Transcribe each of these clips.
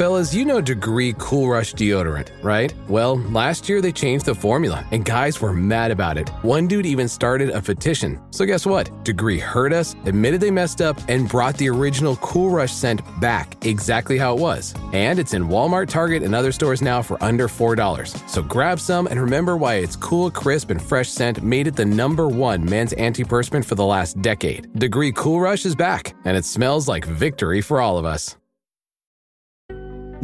Fellas, you know Degree Cool Rush deodorant, right? Well, last year they changed the formula, and guys were mad about it. One dude even started a petition. So guess what? Degree heard us, admitted they messed up, and brought the original Cool Rush scent back exactly how it was. And it's in Walmart, Target, and other stores now for under $4. So grab some and remember why its cool, crisp, and fresh scent made it the #1 men's antiperspirant for the last decade. Degree Cool Rush is back, and it smells like victory for all of us.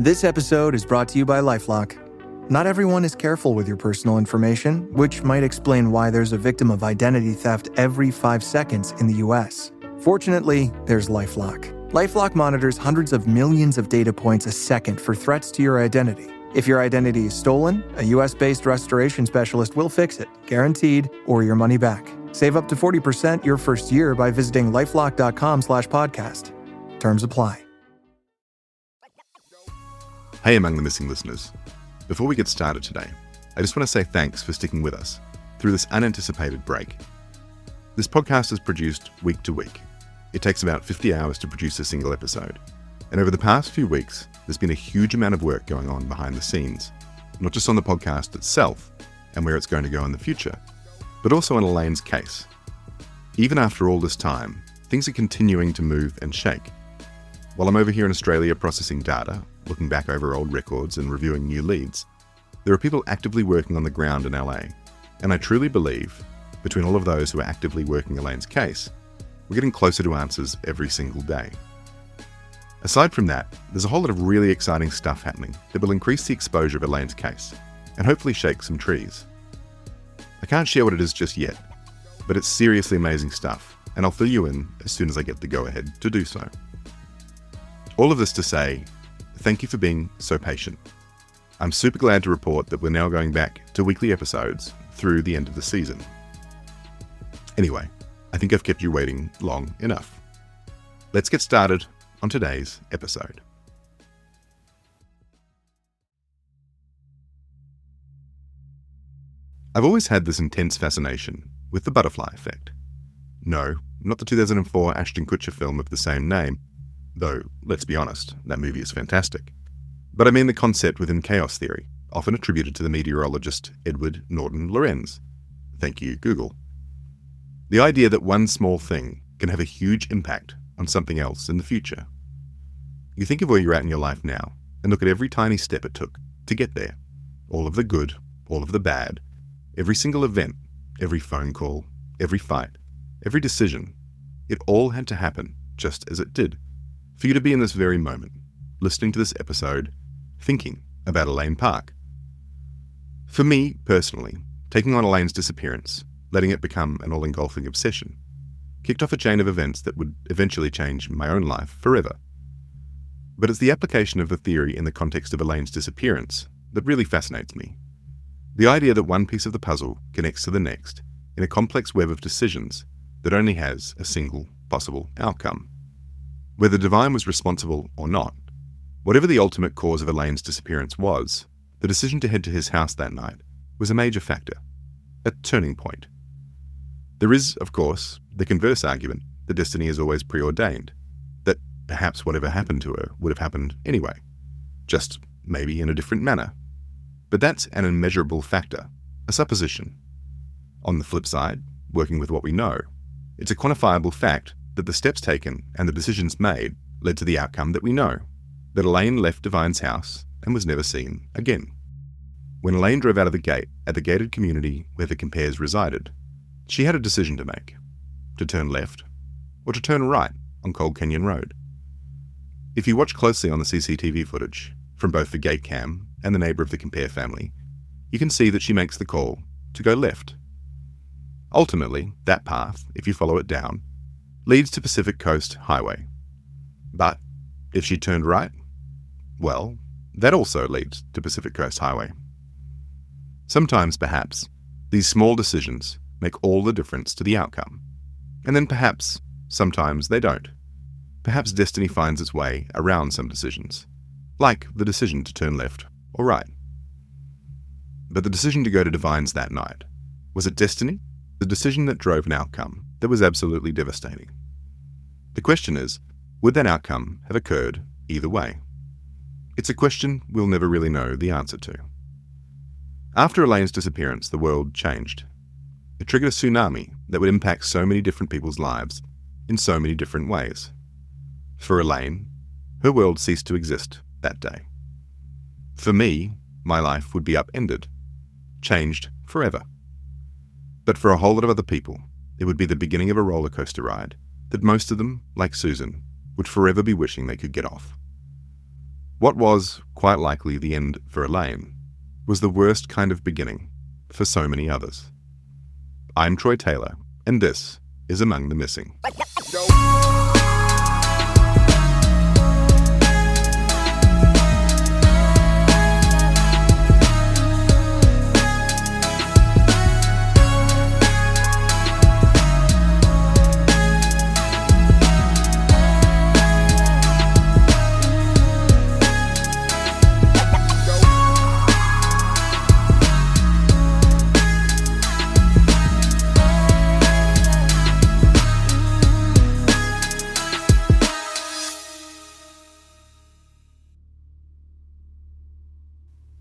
This episode is brought to you by LifeLock. Not everyone is careful with your personal information, which might explain why there's a victim of identity theft every 5 seconds in the US. Fortunately, there's LifeLock. LifeLock monitors hundreds of millions of data points a second for threats to your identity. If your identity is stolen, a US-based restoration specialist will fix it, guaranteed, or your money back. Save up to 40% your first year by visiting lifelock.com/podcast. Terms apply. Hey, among the missing listeners. Before we get started today, I just want to say thanks for sticking with us through this unanticipated break. This podcast is produced week to week. It takes about 50 hours to produce a single episode. And over the past few weeks, there's been a huge amount of work going on behind the scenes, not just on the podcast itself and where it's going to go in the future, but also on Elaine's case. Even after all this time, things are continuing to move and shake. While I'm over here in Australia processing data, looking back over old records and reviewing new leads, there are people actively working on the ground in LA. And I truly believe, between all of those who are actively working Elaine's case, we're getting closer to answers every single day. Aside from that, there's a whole lot of really exciting stuff happening that will increase the exposure of Elaine's case and hopefully shake some trees. I can't share what it is just yet, but it's seriously amazing stuff, and I'll fill you in as soon as I get the go-ahead to do so. All of this to say, thank you for being so patient. I'm super glad to report that we're now going back to weekly episodes through the end of the season. Anyway, I think I've kept you waiting long enough. Let's get started on today's episode. I've always had this intense fascination with the butterfly effect. No, not the 2004 Ashton Kutcher film of the same name, though, let's be honest, that movie is fantastic. But I mean the concept within chaos theory, often attributed to the meteorologist Edward Norton Lorenz. Thank you, Google. The idea that one small thing can have a huge impact on something else in the future. You think of where you're at in your life now, and look at every tiny step it took to get there. All of the good, all of the bad, every single event, every phone call, every fight, every decision. It all had to happen just as it did, for you to be in this very moment, listening to this episode, thinking about Elaine Park. For me, personally, taking on Elaine's disappearance, letting it become an all-engulfing obsession, kicked off a chain of events that would eventually change my own life forever. But it's the application of the theory in the context of Elaine's disappearance that really fascinates me. The idea that one piece of the puzzle connects to the next in a complex web of decisions that only has a single possible outcome. Whether Divine was responsible or not, whatever the ultimate cause of Elaine's disappearance was, the decision to head to his house that night was a major factor, a turning point. There is, of course, the converse argument that destiny is always preordained, that perhaps whatever happened to her would have happened anyway, just maybe in a different manner. But that's an immeasurable factor, a supposition. On the flip side, working with what we know, it's a quantifiable fact that the steps taken and the decisions made led to the outcome that we know, that Elaine left Divine's house and was never seen again. When Elaine drove out of the gate at the gated community where the Compares resided, she had a decision to make, to turn left or to turn right on Cold Canyon Road. If you watch closely on the CCTV footage from both the gate cam and the neighbour of the Compare family, you can see that she makes the call to go left. Ultimately, that path, if you follow it down, leads to Pacific Coast Highway. But if she turned right, well, that also leads to Pacific Coast Highway. Sometimes, perhaps, these small decisions make all the difference to the outcome. And then perhaps, sometimes they don't. Perhaps destiny finds its way around some decisions, like the decision to turn left or right. But the decision to go to Divine's that night, was it destiny? The decision that drove an outcome that was absolutely devastating. The question is, would that outcome have occurred either way? It's a question we'll never really know the answer to. After Elaine's disappearance, the world changed. It triggered a tsunami that would impact so many different people's lives in so many different ways. For Elaine, her world ceased to exist that day. For me, my life would be upended, changed forever. But for a whole lot of other people, it would be the beginning of a roller coaster ride that most of them, like Susan, would forever be wishing they could get off. What was, quite likely, the end for Elaine was the worst kind of beginning for so many others. I'm Troy Taylor, and this is Among the Missing.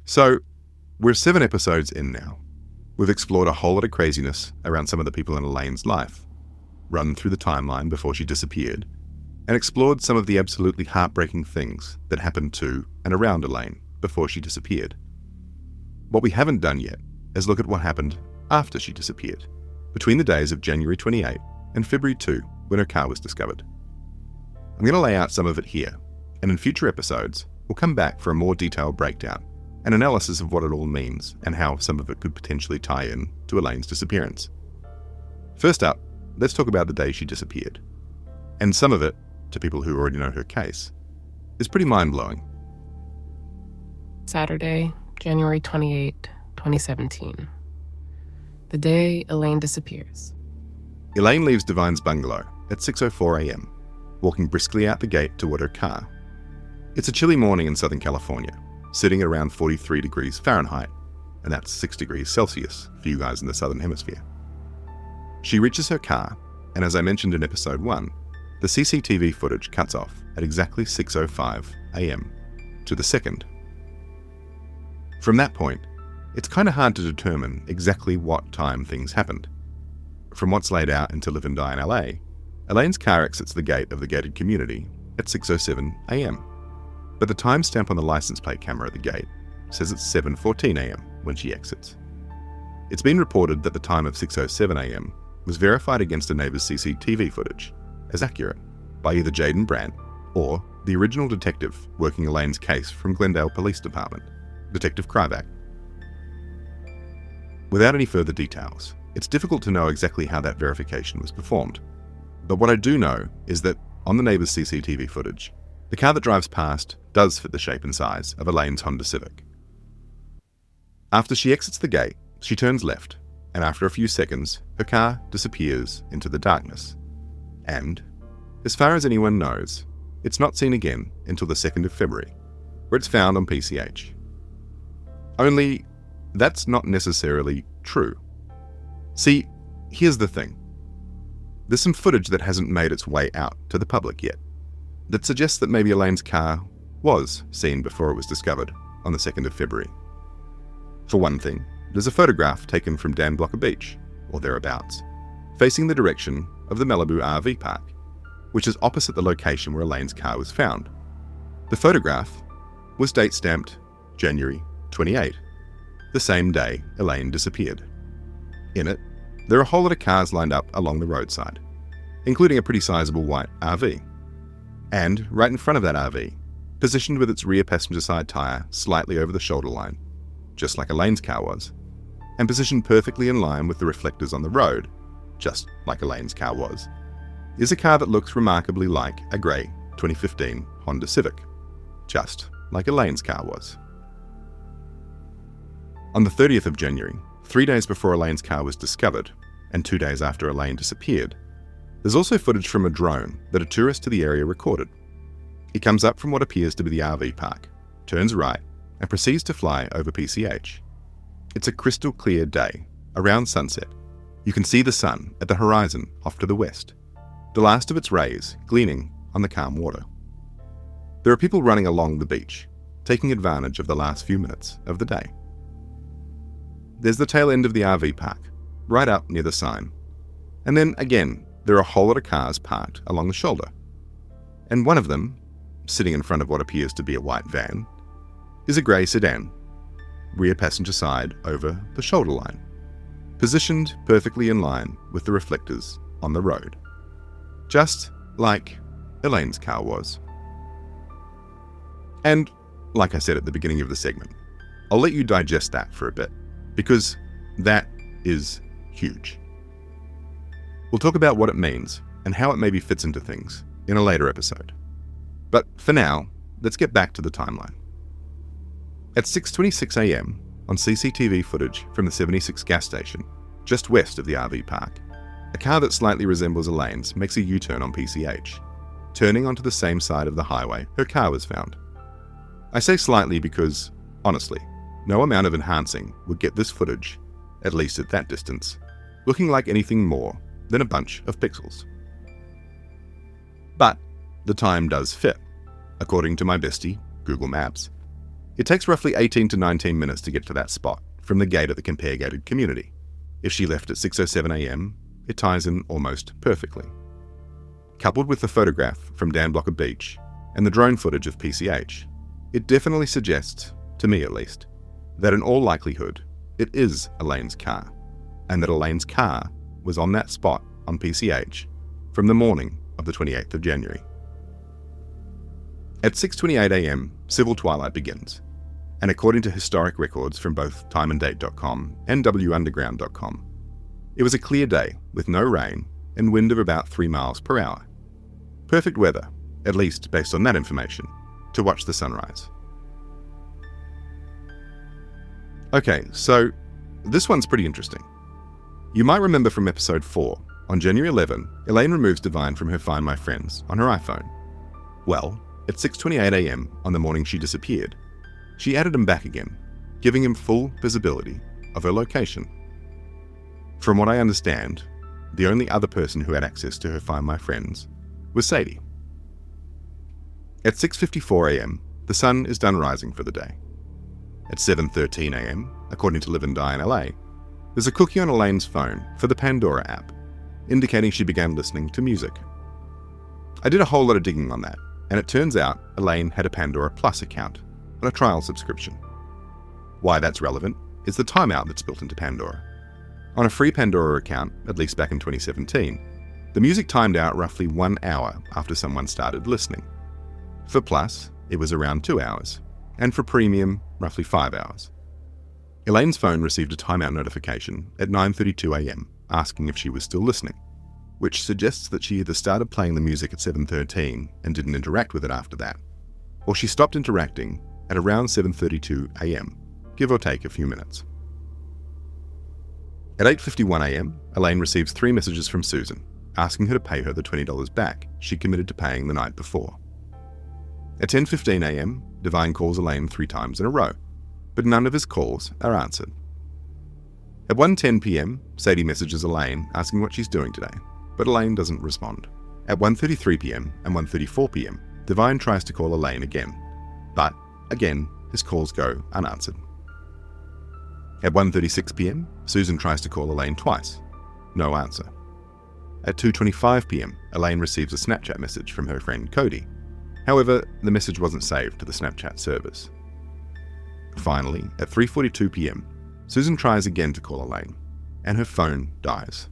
So, we're 7 episodes in now. We've explored a whole lot of craziness around some of the people in Elaine's life, run through the timeline before she disappeared, and explored some of the absolutely heartbreaking things that happened to and around Elaine before she disappeared. What we haven't done yet is look at what happened after she disappeared, between the days of January 28 and February 2, when her car was discovered. I'm going to lay out some of it here, and in future episodes, we'll come back for a more detailed breakdown and analysis of what it all means and how some of it could potentially tie in to Elaine's disappearance. First up, let's talk about the day she disappeared. And some of it, to people who already know her case, is pretty mind-blowing. Saturday, January 28, 2017. The day Elaine disappears. Elaine leaves Divine's bungalow at 6:04 a.m., walking briskly out the gate toward her car. It's a chilly morning in Southern California, sitting at around 43 degrees Fahrenheit, and that's 6 degrees Celsius for you guys in the Southern Hemisphere. She reaches her car, and as I mentioned in episode 1, the CCTV footage cuts off at exactly 6:05 a.m. to the second. From that point, it's kind of hard to determine exactly what time things happened. From what's laid out in To Live and Die in LA, Elaine's car exits the gate of the gated community at 6:07 a.m. But the timestamp on the license plate camera at the gate says it's 7:14 a.m. when she exits. It's been reported that the time of 6:07 a.m. was verified against a neighbor's CCTV footage as accurate by either Jaden Brandt or the original detective working Elaine's case from Glendale Police Department, Detective Kryvak. Without any further details, it's difficult to know exactly how that verification was performed. But what I do know is that on the neighbor's CCTV footage, the car that drives past does fit the shape and size of Elaine's Honda Civic. After she exits the gate, she turns left, and after a few seconds, her car disappears into the darkness. And, as far as anyone knows, it's not seen again until the 2nd of February, where it's found on PCH. Only, that's not necessarily true. See, here's the thing. There's some footage that hasn't made its way out to the public yet, that suggests that maybe Elaine's car was seen before it was discovered on the 2nd of February. For one thing, there's a photograph taken from Dan Blocker Beach, or thereabouts, facing the direction of the Malibu RV park, which is opposite the location where Elaine's car was found. The photograph was date-stamped January 28, the same day Elaine disappeared. In it, there are a whole lot of cars lined up along the roadside, including a pretty sizable white RV. And right in front of that RV, positioned with its rear passenger side tyre slightly over the shoulder line, just like Elaine's car was, and positioned perfectly in line with the reflectors on the road, just like Elaine's car was, is a car that looks remarkably like a grey 2015 Honda Civic, just like Elaine's car was. On the 30th of January, 3 days before Elaine's car was discovered, and 2 days after Elaine disappeared, there's also footage from a drone that a tourist to the area recorded. He comes up from what appears to be the RV park, turns right, and proceeds to fly over PCH. It's a crystal clear day, around sunset. You can see the sun at the horizon off to the west, the last of its rays gleaming on the calm water. There are people running along the beach, taking advantage of the last few minutes of the day. There's the tail end of the RV park, right up near the sign. And then again, there are a whole lot of cars parked along the shoulder. And one of them, sitting in front of what appears to be a white van, is a grey sedan, rear passenger side over the shoulder line, positioned perfectly in line with the reflectors on the road. Just like Elaine's car was. And like I said at the beginning of the segment, I'll let you digest that for a bit, because that is huge. We'll talk about what it means and how it maybe fits into things in a later episode. But for now, let's get back to the timeline. At 6:26 a.m. on CCTV footage from the 76 gas station, just west of the RV park, a car that slightly resembles Elaine's makes a U-turn on PCH, turning onto the same side of the highway her car was found. I say slightly because, honestly, no amount of enhancing would get this footage, at least at that distance, looking like anything more than a bunch of pixels. But the time does fit, according to my bestie, Google Maps. It takes roughly 18 to 19 minutes to get to that spot from the gate at the compare-gated community. If she left at 6:07 a.m, it ties in almost perfectly. Coupled with the photograph from Dan Blocker Beach and the drone footage of PCH, it definitely suggests, to me at least, that in all likelihood, it is Elaine's car, and that Elaine's car was on that spot on PCH from the morning of the 28th of January. At 6:28 a.m, civil twilight begins, and according to historic records from both timeanddate.com and wunderground.com, it was a clear day with no rain and wind of about 3 miles per hour. Perfect weather, at least based on that information, to watch the sunrise. Okay, so this one's pretty interesting. You might remember from episode 4, on January 11, Elaine removes Divine from her Find My Friends on her iPhone. Well, at 6:28 a.m. on the morning she disappeared, she added him back again, giving him full visibility of her location. From what I understand, the only other person who had access to her Find My Friends was Sadie. At 6:54 a.m, the sun is done rising for the day. At 7:13 a.m, according to Live and Die in LA, there's a cookie on Elaine's phone for the Pandora app, indicating she began listening to music. I did a whole lot of digging on that, and it turns out Elaine had a Pandora Plus account on a trial subscription. Why that's relevant is the timeout that's built into Pandora. On a free Pandora account, at least back in 2017, the music timed out roughly 1 hour after someone started listening. For Plus, it was around 2 hours, and for Premium, roughly 5 hours. Elaine's phone received a timeout notification at 9:32 a.m. asking if she was still listening, which suggests that she either started playing the music at 7:13 and didn't interact with it after that, or she stopped interacting at around 7:32 a.m, give or take a few minutes. At 8:51 a.m, Elaine receives 3 messages from Susan, asking her to pay her the $20 back she committed to paying the night before. At 10:15 a.m, Divine calls Elaine 3 times in a row, but none of his calls are answered. At 1:10 p.m, Sadie messages Elaine asking what she's doing today, but Elaine doesn't respond. At 1:33 p.m. and 1:34 p.m, Divine tries to call Elaine again, but again, his calls go unanswered. At 1:36 p.m, Susan tries to call Elaine twice. No answer. At 2:25 p.m, Elaine receives a Snapchat message from her friend Cody. However, the message wasn't saved to the Snapchat servers. Finally, at 3:42 p.m, Susan tries again to call Elaine, and her phone dies.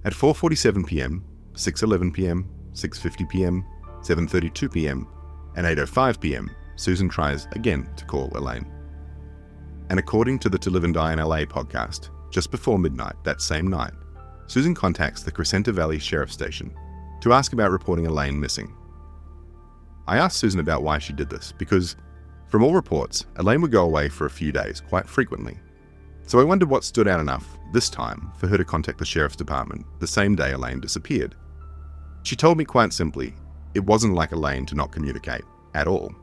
At 4:47 p.m, 6:11 p.m, 6:50 p.m, 7:32 p.m, and 8:05 p.m, Susan tries again to call Elaine. And according to the To Live and Die in LA podcast, just before midnight that same night, Susan contacts the Crescenta Valley Sheriff Station to ask about reporting Elaine missing. I asked Susan about why she did this because, from all reports, Elaine would go away for a few days quite frequently. So I wondered what stood out enough this time for her to contact the Sheriff's Department the same day Elaine disappeared. She told me quite simply, it wasn't like Elaine to not communicate at all.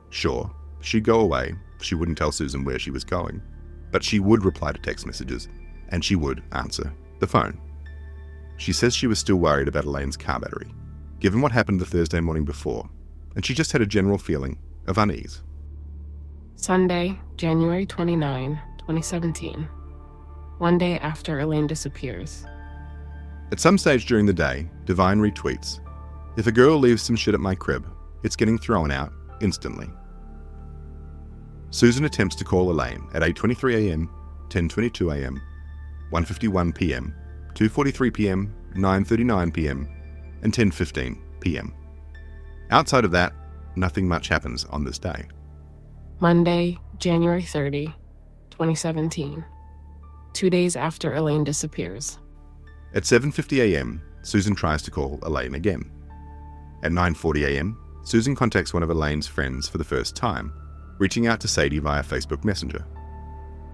Sure, she'd go away, she wouldn't tell Susan where she was going, but she would reply to text messages, and she would answer the phone. She says she was still worried about Elaine's car battery, given what happened the Thursday morning before, and she just had a general feeling of unease. Sunday, January 29, 2017. One day after Elaine disappears. At some stage during the day, Divine retweets, "If a girl leaves some shit at my crib, it's getting thrown out instantly." Susan attempts to call Elaine at 8:23 a.m., 10:22 a.m., 1:51 p.m., 2:43 p.m., 9:39 p.m., and 10:15 p.m. Outside of that, nothing much happens on this day. Monday, January 30, 2017. 2 days after Elaine disappears. At 7:50 a.m., Susan tries to call Elaine again. At 9:40 a.m., Susan contacts one of Elaine's friends for the first time, reaching out to Sadie via Facebook Messenger.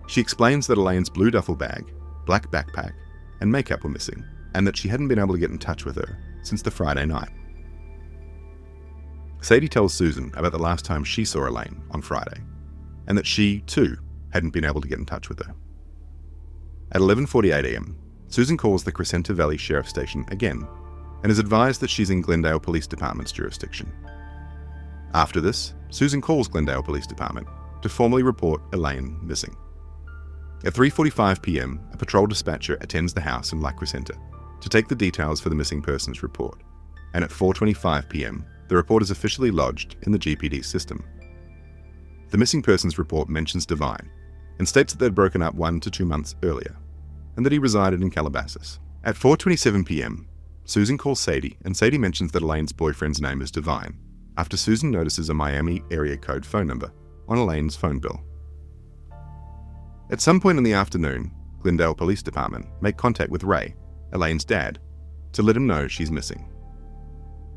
She explains that Elaine's blue duffel bag, black backpack, and makeup were missing, and that she hadn't been able to get in touch with her since the Friday night. Sadie tells Susan about the last time she saw Elaine on Friday, and that she, too, hadn't been able to get in touch with her. At 11:48 a.m., Susan calls the Crescenta Valley Sheriff Station again, and is advised that she's in Glendale Police Department's jurisdiction. After this, Susan calls Glendale Police Department to formally report Elaine missing. At 3:45 p.m, a patrol dispatcher attends the house in La Crescenta to take the details for the missing persons report, and at 4:25 p.m, the report is officially lodged in the GPD system. The missing persons report mentions Divine and states that they'd broken up 1 to 2 months earlier, and that he resided in Calabasas. At 4:27 p.m, Susan calls Sadie, and Sadie mentions that Elaine's boyfriend's name is Divine, after Susan notices a Miami area code phone number on Elaine's phone bill. At some point in the afternoon, Glendale Police Department make contact with Ray, Elaine's dad, to let him know she's missing.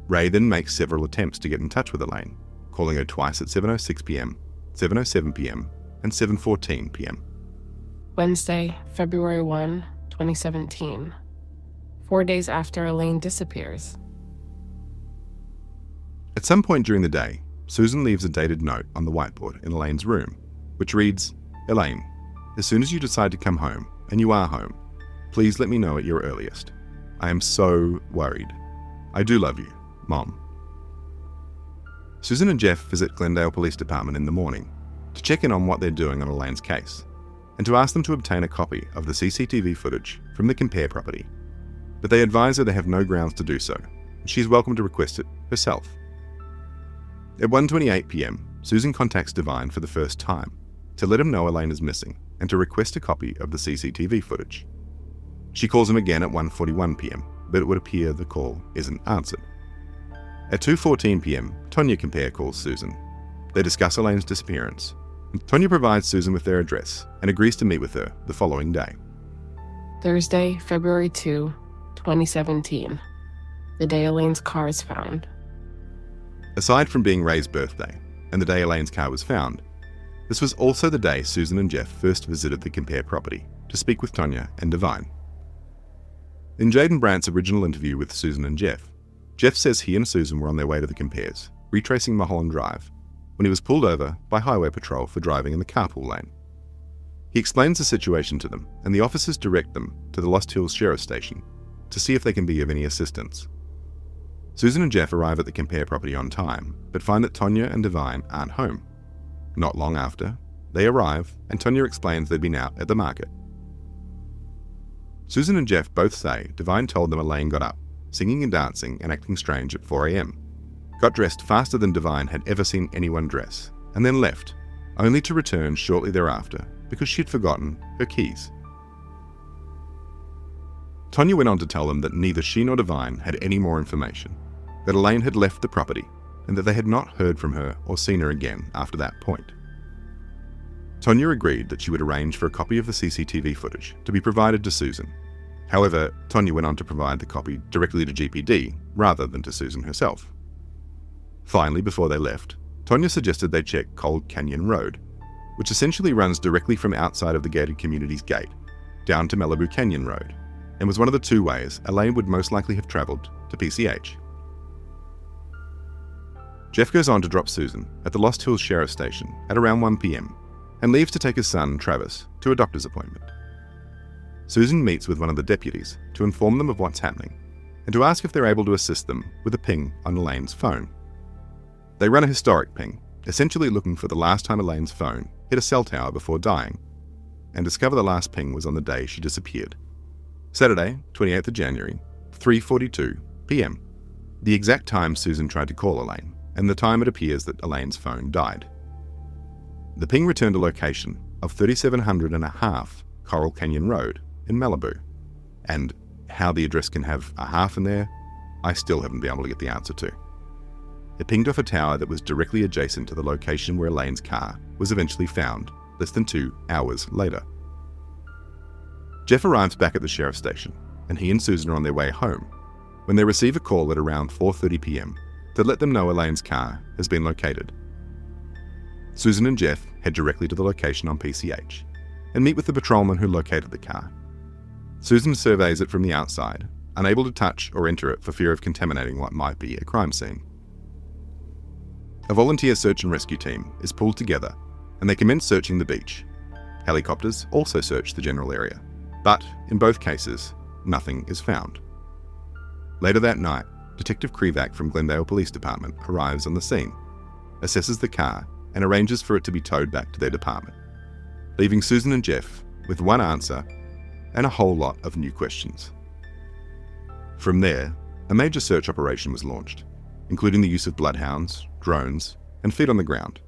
Ray then makes several attempts to get in touch with Elaine, calling her twice at 7:06 p.m, 7:07 p.m, and 7:14 p.m. Wednesday, February 1, 2017. 4 days after Elaine disappears. At some point during the day, Susan leaves a dated note on the whiteboard in Elaine's room, which reads, "Elaine, as soon as you decide to come home, and you are home, please let me know at your earliest. I am so worried. I do love you, Mom." Susan and Jeff visit Glendale Police Department in the morning to check in on what they're doing on Elaine's case, and to ask them to obtain a copy of the CCTV footage from the Compare property. But they advise her they have no grounds to do so, and she's welcome to request it herself. At 1:28 p.m, Susan contacts Divine for the first time to let him know Elaine is missing and to request a copy of the CCTV footage. She calls him again at 1:41 p.m, but it would appear the call isn't answered. At 2:14 p.m, Tonya Compare calls Susan. They discuss Elaine's disappearance, and Tonya provides Susan with their address and agrees to meet with her the following day. Thursday, February 2, 2017. The day Elaine's car is found. Aside from being Ray's birthday and the day Elaine's car was found, this was also the day Susan and Jeff first visited the Compare property to speak with Tonya and Divine. In Jaden Brandt's original interview with Susan and Jeff, Jeff says he and Susan were on their way to the Compares, retracing Mulholland Drive, when he was pulled over by Highway Patrol for driving in the carpool lane. He explains the situation to them, and the officers direct them to the Lost Hills Sheriff Station to see if they can be of any assistance. Susan and Jeff arrive at the Compare property on time, but find that Tonya and Divine aren't home. Not long after, they arrive, and Tonya explains they'd been out at the market. Susan and Jeff both say Divine told them Elaine got up, singing and dancing and acting strange at 4 a.m, got dressed faster than Divine had ever seen anyone dress, and then left, only to return shortly thereafter because she'd forgotten her keys. Tonya went on to tell them that neither she nor Divine had any more information, that Elaine had left the property, and that they had not heard from her or seen her again after that point. Tonya agreed that she would arrange for a copy of the CCTV footage to be provided to Susan. However, Tonya went on to provide the copy directly to GPD rather than to Susan herself. Finally, before they left, Tonya suggested they check Cold Canyon Road, which essentially runs directly from outside of the gated community's gate down to Malibu Canyon Road, and was one of the two ways Elaine would most likely have traveled to PCH. Jeff goes on to drop Susan at the Lost Hills Sheriff Station at around 1 p.m. and leaves to take his son, Travis, to a doctor's appointment. Susan meets with one of the deputies to inform them of what's happening and to ask if they're able to assist them with a ping on Elaine's phone. They run a historic ping essentially looking for the last time Elaine's phone hit a cell tower before dying, and discover the last ping was on the day she disappeared. Saturday, 28th of January, 3:42 p.m. The exact time Susan tried to call Elaine, and the time it appears that Elaine's phone died. The ping returned a location of 3700 and a half Coral Canyon Road in Malibu, and how the address can have a half in there, I still haven't been able to get the answer to. It pinged off a tower that was directly adjacent to the location where Elaine's car was eventually found less than 2 hours later. Jeff arrives back at the sheriff's station, and he and Susan are on their way home when they receive a call at around 4:30 p.m. to let them know Elaine's car has been located. Susan and Jeff head directly to the location on PCH and meet with the patrolman who located the car. Susan surveys it from the outside, unable to touch or enter it for fear of contaminating what might be a crime scene. A volunteer search and rescue team is pulled together and they commence searching the beach. Helicopters also search the general area, but in both cases, nothing is found. Later that night, Detective Krivak from Glendale Police Department arrives on the scene, assesses the car, and arranges for it to be towed back to their department, leaving Susan and Jeff with one answer and a whole lot of new questions. From there, a major search operation was launched, including the use of bloodhounds, drones, and feet on the ground.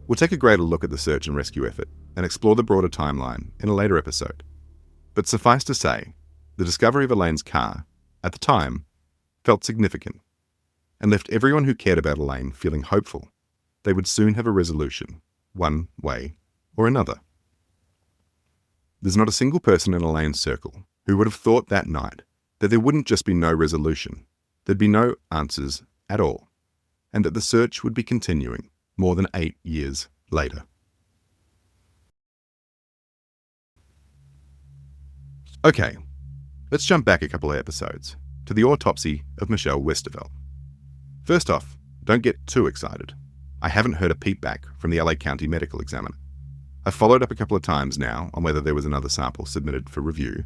We'll take a greater look at the search and rescue effort and explore the broader timeline in a later episode. But suffice to say, the discovery of Elaine's car, at the time, felt significant and left everyone who cared about Elaine feeling hopeful they would soon have a resolution, one way or another. There's not a single person in Elaine's circle who would have thought that night that there wouldn't just be no resolution, there'd be no answers at all, and that the search would be continuing more than 8 years later. Okay, let's jump back a couple of episodes to the autopsy of Michelle Westervelt. First off, don't get too excited. I haven't heard a peep back from the LA County Medical Examiner. I've followed up a couple of times now on whether there was another sample submitted for review,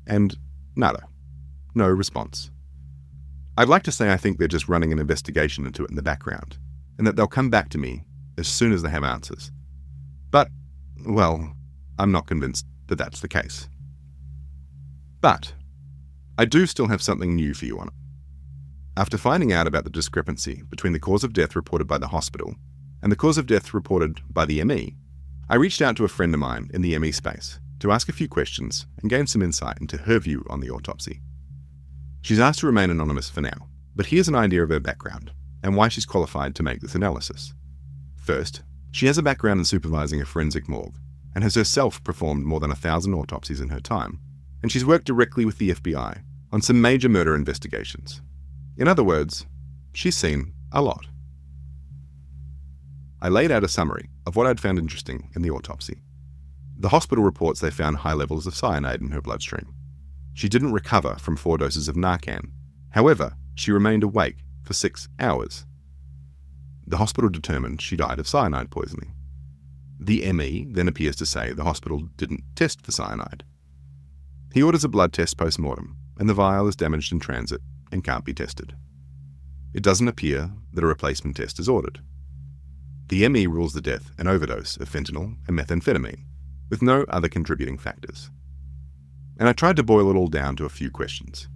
and nada. No response. I'd like to say I think they're just running an investigation into it in the background, and that they'll come back to me as soon as they have answers. But, well, I'm not convinced that that's the case. But I do still have something new for you on it. After finding out about the discrepancy between the cause of death reported by the hospital and the cause of death reported by the ME, I reached out to a friend of mine in the ME space to ask a few questions and gain some insight into her view on the autopsy. She's asked to remain anonymous for now, but here's an idea of her background and why she's qualified to make this analysis. First, she has a background in supervising a forensic morgue and has herself performed more than 1,000 autopsies in her time, and she's worked directly with the FBI on some major murder investigations. In other words, she's seen a lot. I laid out a summary of what I'd found interesting in the autopsy. The hospital reports they found high levels of cyanide in her bloodstream. She didn't recover from 4 doses of Narcan. However, she remained awake for 6 hours. The hospital determined she died of cyanide poisoning. The ME then appears to say the hospital didn't test for cyanide. He orders a blood test post-mortem, and the vial is damaged in transit and can't be tested. It doesn't appear that a replacement test is ordered. The ME rules the death an overdose of fentanyl and methamphetamine, with no other contributing factors. And I tried to boil it all down to a few questions.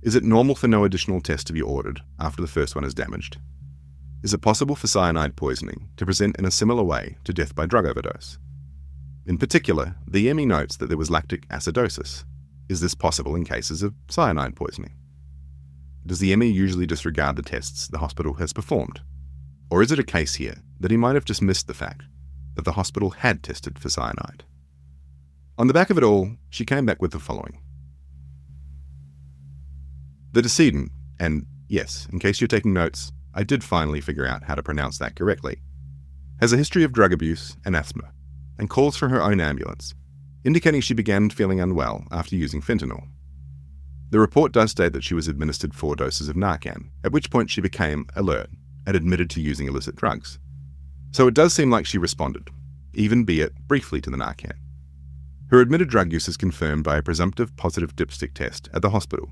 Is it normal for no additional test to be ordered after the first one is damaged? Is it possible for cyanide poisoning to present in a similar way to death by drug overdose? In particular, the ME notes that there was lactic acidosis. Is this possible in cases of cyanide poisoning? Does the ME usually disregard the tests the hospital has performed? Or is it a case here that he might have just missed the fact that the hospital had tested for cyanide? On the back of it all, she came back with the following. The decedent, and yes, in case you're taking notes, I did finally figure out how to pronounce that correctly, has a history of drug abuse and asthma, and calls for her own ambulance, indicating she began feeling unwell after using fentanyl. The report does state that she was administered 4 doses of Narcan, at which point she became alert and admitted to using illicit drugs. So it does seem like she responded, even be it briefly, to the Narcan. Her admitted drug use is confirmed by a presumptive positive dipstick test at the hospital,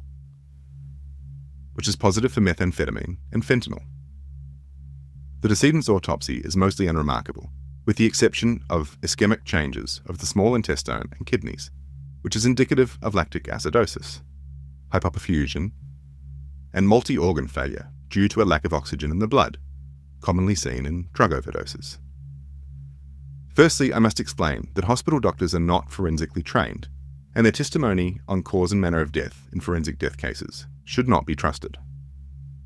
which is positive for methamphetamine and fentanyl. The decedent's autopsy is mostly unremarkable, with the exception of ischemic changes of the small intestine and kidneys, which is indicative of lactic acidosis, hypoperfusion, and multi-organ failure due to a lack of oxygen in the blood, commonly seen in drug overdoses. Firstly, I must explain that hospital doctors are not forensically trained, and their testimony on cause and manner of death in forensic death cases should not be trusted.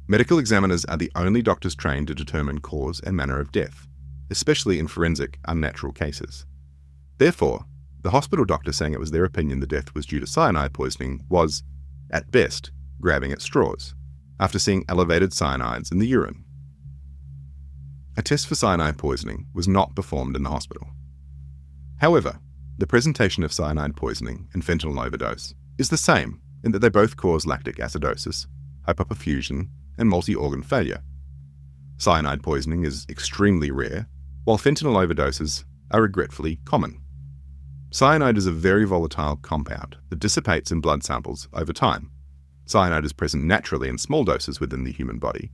Medical examiners are the only doctors trained to determine cause and manner of death, especially in forensic unnatural cases. Therefore, the hospital doctor saying it was their opinion the death was due to cyanide poisoning was, at best, grabbing at straws, after seeing elevated cyanides in the urine. A test for cyanide poisoning was not performed in the hospital. However, the presentation of cyanide poisoning and fentanyl overdose is the same in that they both cause lactic acidosis, hypoperfusion, and multi-organ failure. Cyanide poisoning is extremely rare, while fentanyl overdoses are regretfully common. Cyanide is a very volatile compound that dissipates in blood samples over time. Cyanide is present naturally in small doses within the human body,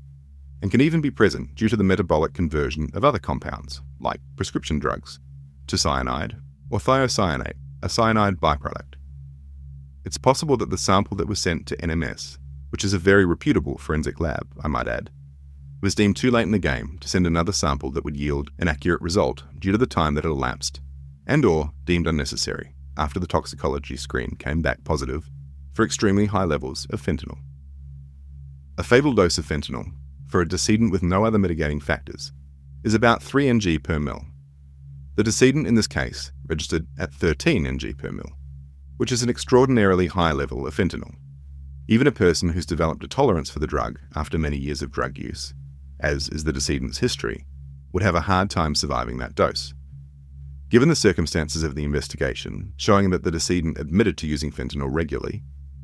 and can even be present due to the metabolic conversion of other compounds, like prescription drugs, to cyanide or thiocyanate, a cyanide byproduct. It's possible that the sample that was sent to NMS, which is a very reputable forensic lab, I might add, was deemed too late in the game to send another sample that would yield an accurate result due to the time that had elapsed, and/or deemed unnecessary after the toxicology screen came back positive for extremely high levels of fentanyl. A fatal dose of fentanyl for a decedent with no other mitigating factors is about 3 ng per ml. The decedent in this case registered at 13 ng per ml, which is an extraordinarily high level of fentanyl. Even a person who's developed a tolerance for the drug after many years of drug use, as is the decedent's history, would have a hard time surviving that dose. Given the circumstances of the investigation, showing that the decedent admitted to using fentanyl regularly,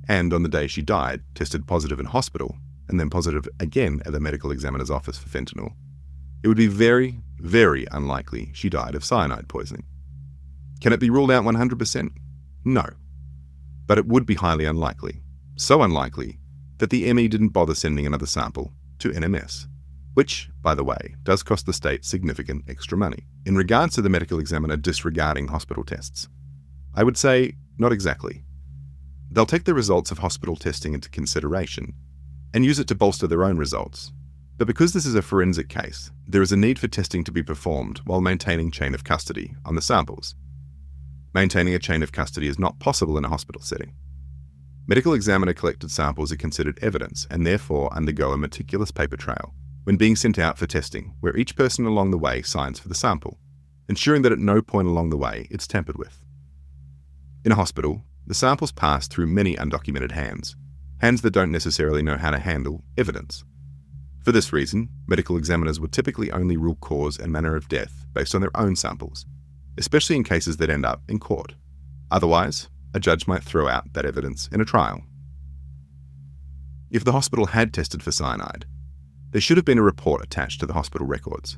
and on the day she died, tested positive in hospital, and then positive again at the medical examiner's office for fentanyl, it would be very, very unlikely she died of cyanide poisoning. Can it be ruled out 100%? No. But it would be highly unlikely. So unlikely that the ME didn't bother sending another sample to NMS, which, by the way, does cost the state significant extra money. In regards to the medical examiner disregarding hospital tests, I would say not exactly. They'll take the results of hospital testing into consideration and use it to bolster their own results. But because this is a forensic case, there is a need for testing to be performed while maintaining chain of custody on the samples. Maintaining a chain of custody is not possible in a hospital setting. Medical examiner collected samples are considered evidence and therefore undergo a meticulous paper trail when being sent out for testing, where each person along the way signs for the sample, ensuring that at no point along the way it's tampered with. In a hospital, the samples pass through many undocumented hands that don't necessarily know how to handle evidence. For this reason, medical examiners would typically only rule cause and manner of death based on their own samples, especially in cases that end up in court. Otherwise, a judge might throw out that evidence in a trial. If the hospital had tested for cyanide, there should have been a report attached to the hospital records.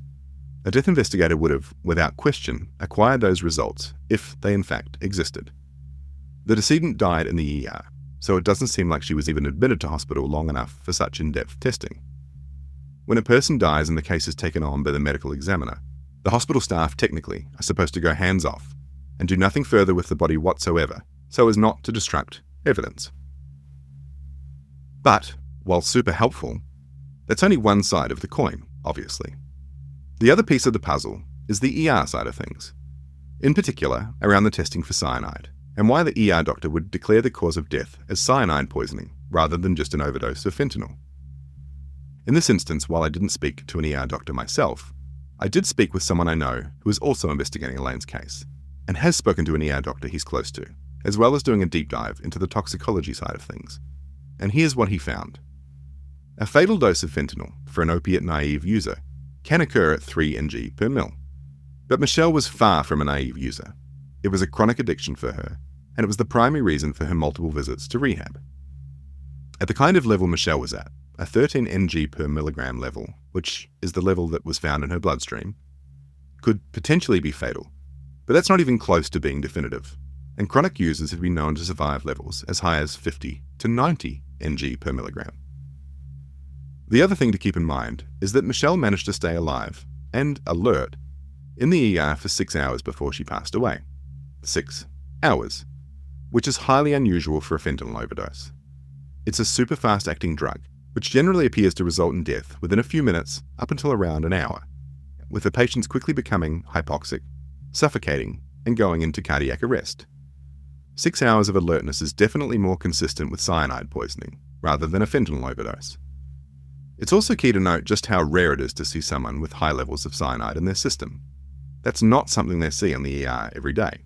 A death investigator would have, without question, acquired those results if they in fact existed. The decedent died in the ER, so it doesn't seem like she was even admitted to hospital long enough for such in-depth testing. When a person dies and the case is taken on by the medical examiner, the hospital staff technically are supposed to go hands-off and do nothing further with the body whatsoever so as not to destruct evidence. But, while super helpful, that's only one side of the coin, obviously. The other piece of the puzzle is the ER side of things, in particular around the testing for cyanide, and why the ER doctor would declare the cause of death as cyanide poisoning rather than just an overdose of fentanyl. In this instance, while I didn't speak to an ER doctor myself, I did speak with someone I know who is also investigating Elaine's case, and has spoken to an ER doctor he's close to, as well as doing a deep dive into the toxicology side of things. And here's what he found. A fatal dose of fentanyl for an opiate-naive user can occur at 3 ng per ml. But Michelle was far from a naive user. It was a chronic addiction for her, and it was the primary reason for her multiple visits to rehab. At the kind of level Michelle was at, a 13 ng per milligram level, which is the level that was found in her bloodstream, could potentially be fatal, but that's not even close to being definitive, and chronic users have been known to survive levels as high as 50 to 90 ng per milligram. The other thing to keep in mind is that Michelle managed to stay alive and alert in the ER for 6 hours before she passed away. 6 hours, which is highly unusual for a fentanyl overdose. It's a super fast-acting drug, which generally appears to result in death within a few minutes up until around an hour, with the patients quickly becoming hypoxic, suffocating, and going into cardiac arrest. 6 hours of alertness is definitely more consistent with cyanide poisoning, rather than a fentanyl overdose. It's also key to note just how rare it is to see someone with high levels of cyanide in their system. That's not something they see in the ER every day.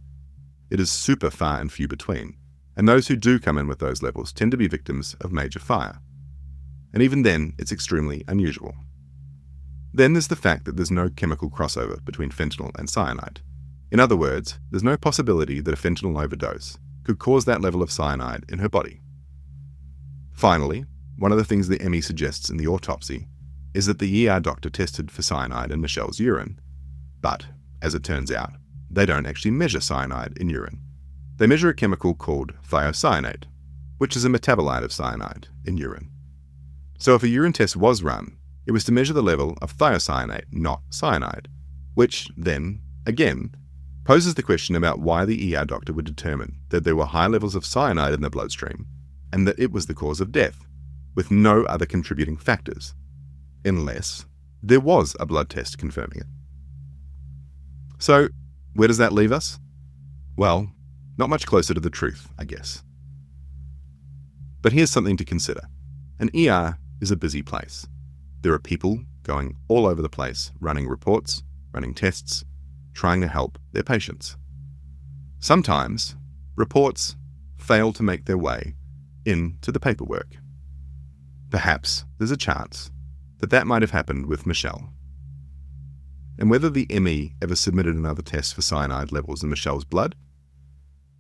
It is super far and few between, and those who do come in with those levels tend to be victims of major fire. And even then, it's extremely unusual. Then there's the fact that there's no chemical crossover between fentanyl and cyanide. In other words, there's no possibility that a fentanyl overdose could cause that level of cyanide in her body. Finally, one of the things the ME suggests in the autopsy is that the ER doctor tested for cyanide in Michelle's urine. But, as it turns out, they don't actually measure cyanide in urine. They measure a chemical called thiocyanate, which is a metabolite of cyanide in urine. So if a urine test was run, it was to measure the level of thiocyanate, not cyanide, which then, again, poses the question about why the ER doctor would determine that there were high levels of cyanide in the bloodstream and that it was the cause of death, with no other contributing factors, unless there was a blood test confirming it. So, where does that leave us? Well, not much closer to the truth, I guess. But here's something to consider. An ER is a busy place. There are people going all over the place, running reports, running tests, trying to help their patients. Sometimes, reports fail to make their way into the paperwork. Perhaps there's a chance that that might have happened with Michelle. And whether the ME ever submitted another test for cyanide levels in Michelle's blood?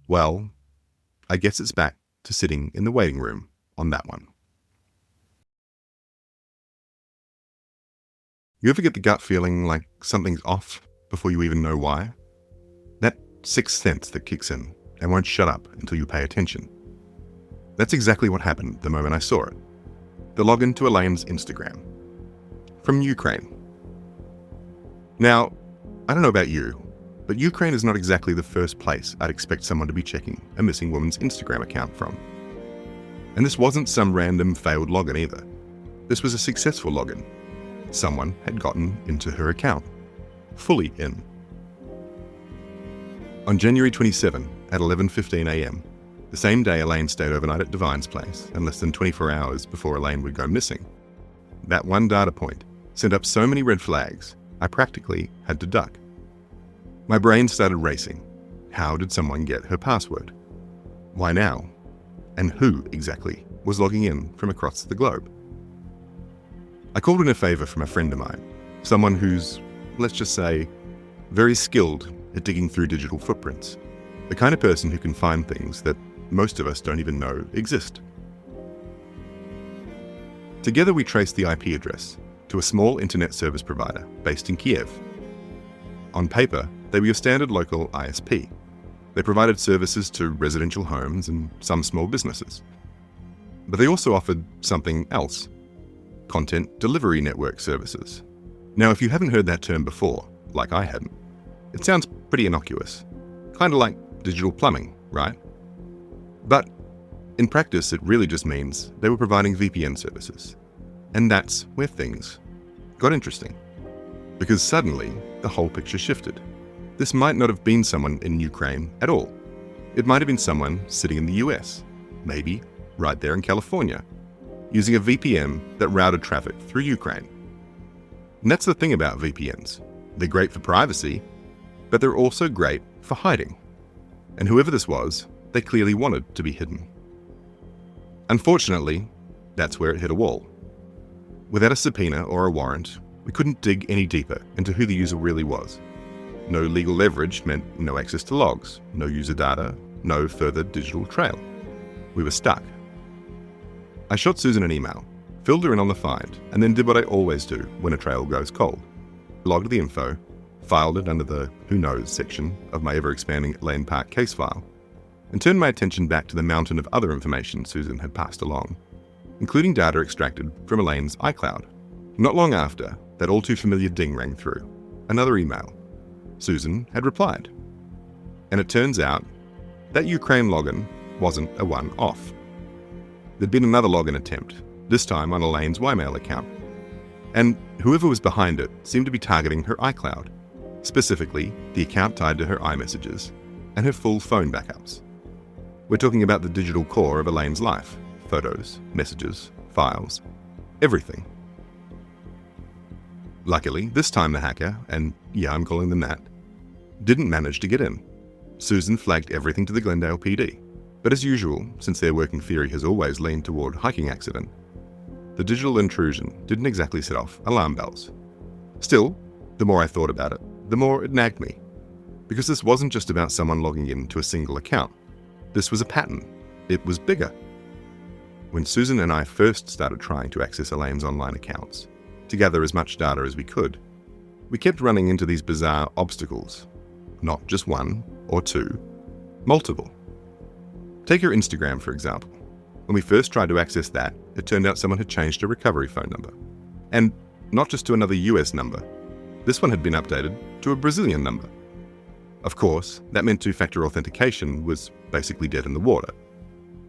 Well, I guess it's back to sitting in the waiting room on that one. You ever get the gut feeling like something's off before you even know why? That sixth sense that kicks in and won't shut up until you pay attention. That's exactly what happened the moment I saw it. The login to Elaine's Instagram. From Ukraine. Now, I don't know about you, but Ukraine is not exactly the first place I'd expect someone to be checking a missing woman's Instagram account from. And this wasn't some random failed login either. This was a successful login. Someone had gotten into her account. Fully in. On January 27 at 11:15 a.m., the same day Elaine stayed overnight at Divine's place and less than 24 hours before Elaine would go missing, that one data point sent up so many red flags, I practically had to duck. My brain started racing. How did someone get her password? Why now? And who exactly was logging in from across the globe? I called in a favor from a friend of mine, someone who's, let's just say, very skilled at digging through digital footprints, the kind of person who can find things that most of us don't even know exist. Together we traced the IP address to a small internet service provider based in Kiev. On paper, they were your standard local ISP. They provided services to residential homes and some small businesses. But they also offered something else: content delivery network services. Now, if you haven't heard that term before, like I hadn't, it sounds pretty innocuous. Kind of like digital plumbing, right? But in practice, it really just means they were providing VPN services. And that's where things got interesting. Because suddenly, the whole picture shifted. This might not have been someone in Ukraine at all. It might have been someone sitting in the US, maybe right there in California, using a VPN that routed traffic through Ukraine. And that's the thing about VPNs. They're great for privacy, but they're also great for hiding. And whoever this was, they clearly wanted to be hidden. Unfortunately, that's where it hit a wall. Without a subpoena or a warrant, we couldn't dig any deeper into who the user really was. No legal leverage meant no access to logs, no user data, no further digital trail. We were stuck. I shot Susan an email, filled her in on the find, and then did what I always do when a trail goes cold. Logged the info, filed it under the Who Knows section of my ever-expanding Elaine Park case file, and turned my attention back to the mountain of other information Susan had passed along. including data extracted from Elaine's iCloud. Not long after, that all-too-familiar ding rang through. Another email. Susan had replied. And it turns out that Ukraine login wasn't a one-off. There'd been another login attempt, this time on Elaine's Ymail account. And whoever was behind it seemed to be targeting her iCloud, specifically the account tied to her iMessages and her full phone backups. We're talking about the digital core of Elaine's life: photos, messages, files, everything. Luckily, this time the hacker, and yeah, I'm calling them that, didn't manage to get in. Susan flagged everything to the Glendale PD. But as usual, since their working theory has always leaned toward hiking accident, the digital intrusion didn't exactly set off alarm bells. Still, the more I thought about it, the more it nagged me. Because this wasn't just about someone logging in to a single account. This was a pattern. It was bigger. When Susan and I first started trying to access Elaine's online accounts, to gather as much data as we could, we kept running into these bizarre obstacles. Not just one or two, multiple. Take her Instagram, for example. When we first tried to access that, it turned out someone had changed a recovery phone number. And not just to another US number. This one had been updated to a Brazilian number. Of course, that meant two-factor authentication was basically dead in the water.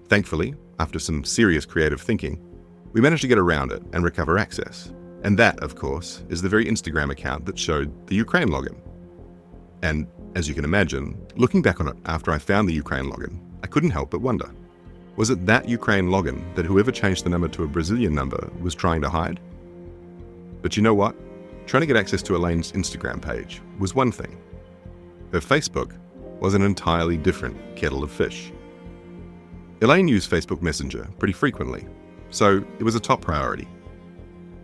Thankfully, after some serious creative thinking, we managed to get around it and recover access. And that, of course, is the very Instagram account that showed the Ukraine login. And as you can imagine, looking back on it after I found the Ukraine login, I couldn't help but wonder, was it that Ukraine login that whoever changed the number to a Brazilian number was trying to hide? But you know what? Trying to get access to Elaine's Instagram page was one thing. Her Facebook was an entirely different kettle of fish. Elaine used Facebook Messenger pretty frequently, so it was a top priority.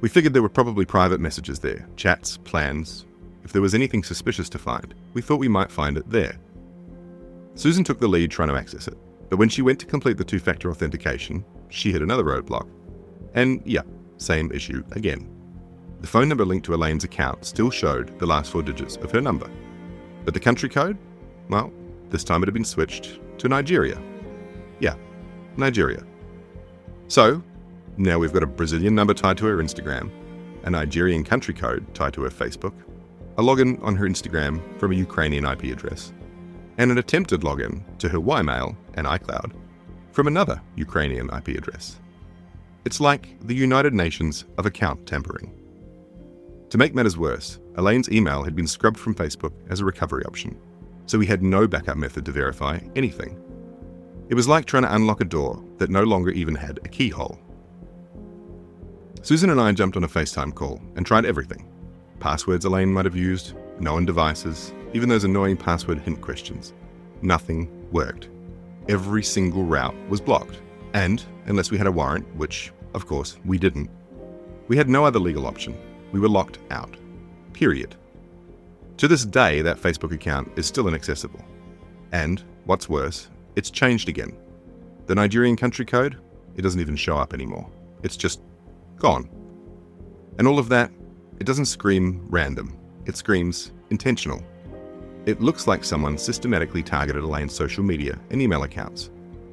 We figured there were probably private messages there, chats, plans. If there was anything suspicious to find, we thought we might find it there. Susan took the lead trying to access it, but when she went to complete the two-factor authentication, she hit another roadblock. And yeah, same issue again. The phone number linked to Elaine's account still showed the last 4 digits of her number. But the country code? Well, this time it had been switched to Nigeria. Yeah, Nigeria. So, now we've got a Brazilian number tied to her Instagram, a Nigerian country code tied to her Facebook, a login on her Instagram from a Ukrainian IP address, and an attempted login to her Ymail and iCloud from another Ukrainian IP address. It's like the United Nations of account tampering. To make matters worse, Elaine's email had been scrubbed from Facebook as a recovery option, so we had no backup method to verify anything. It was like trying to unlock a door that no longer even had a keyhole. Susan and I jumped on a FaceTime call and tried everything. Passwords Elaine might have used, known devices, even those annoying password hint questions. Nothing worked. Every single route was blocked. And, unless we had a warrant, which, of course, we didn't, we had no other legal option. We were locked out. Period. To this day, that Facebook account is still inaccessible. And, what's worse, it's changed again. The Nigerian country code, it doesn't even show up anymore. It's just gone. And all of that, it doesn't scream random. It screams intentional. It looks like someone systematically targeted Elaine's social media and email accounts,